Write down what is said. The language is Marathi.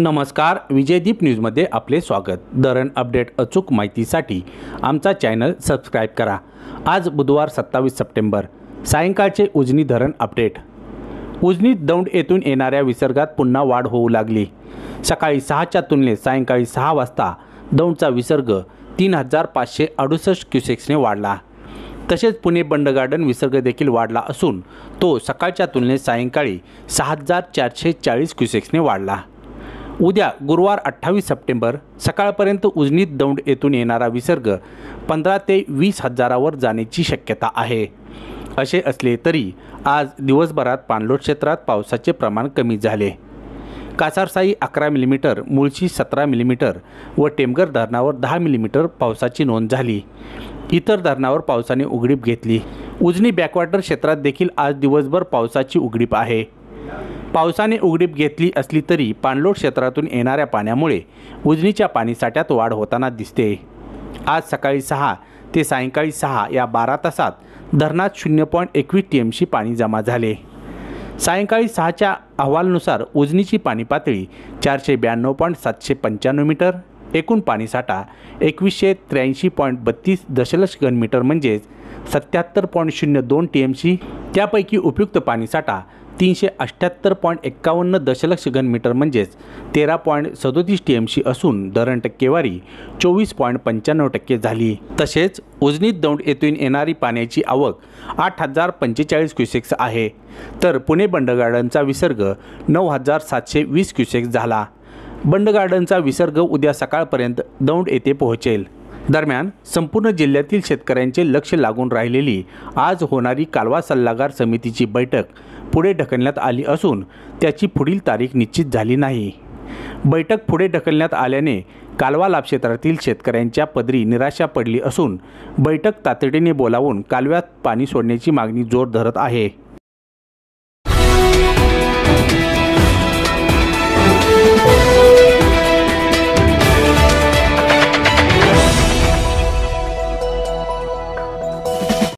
नमस्कार, विजयदीप न्यूजमध्ये आपले स्वागत। धरण अपडेट अचूक माहितीसाठी आमचा चॅनल सबस्क्राइब करा। आज बुधवार 27 सप्टेंबर सायंकाळचे उजनी धरण अपडेट। उजनी दौंड येथून येणाऱ्या विसर्गात पुन्हा वाढ होऊ लागली। सकाळी 6च्या तुलनेत सायंकाळी 6 वाजता दौंडचा विसर्ग 3568 क्युसेक्सने वाढला। तसेच पुणे बंड गार्डन विसर्ग देखील वाढला असून तो सकाळच्या तुलनेत सायंकाळी 6440 क्युसेक्सने वाढला। उद्या गुरुवार 28 सप्टेंबर सकाळपर्यंत उजनी दौंड येथून येणारा विसर्ग 15 ते 20 हजारावर जाण्याची शक्यता आहे। असे असले तरी आज दिवसभरात पाणलोट क्षेत्रात पावसाचे प्रमाण कमी झाले। कासारसाई 11 मिलीमीटर, मुळशी 17 मिलीमीटर व टेमघर धरणावर 10 मिलीमीटर पावसाची नोंद झाली। इतर धरणावर पावसाने उघडीप घेतली। उजनी बॅकवॉटर क्षेत्रात देखील आज दिवसभर पावसाची उघडीप आहे। पावसाने उघडीप घेतली असली तरी पाणलोट क्षेत्रातून येणाऱ्या पाण्यामुळे उजनीच्या पाणीसाठ्यात वाढ होताना दिसते। आज सकाळी 6 ते सायंकाळी 6 या 12 तासात धरणात 0.21 टीएमसी पाणी जमा झाले। सायंकाळी 6च्या अहवालानुसार उजनीची पाणी पातळी 492.795 मीटर, एकूण पाणीसाठा 2183.32 दशलक्ष घनमीटर म्हणजेच 77.02 टीएमसी। त्यापैकी उपयुक्त पाणीसाठा 378.51 दशलक्ष घनमीटर म्हणजेच 13.37 टीएमसी असून धरण टक्केवारी 24.95% झाली। तसेच उजनी दौंड येथून येणारी पाण्याची आवक 8045 क्युसेक्स आहे, तर पुणे बंड गार्डनचा विसर्ग 9720 क्युसेक्स झाला। बंड गार्डनचा विसर्ग उद्या सकाळपर्यंत दौंड येथे पोहोचेल। दरम्यान संपूर्ण जिल्ह्यातील शेतकऱ्यांचे लक्ष लागून राहिलेली आज होणारी कालवा सल्लागार समितीची बैठक पुढे ढकलण्यात आली असून त्याची पुढील तारीख निश्चित झाली नाही। बैठक पुढे ढकलण्यात आल्याने कालवा लाभ क्षेत्रातील शेतकऱ्यांच्या पदरी निराशा पडली असून बैठक तातडीने बोलावून कालव्यात पाणी सोडण्याची मागणी जोर धरत आहे।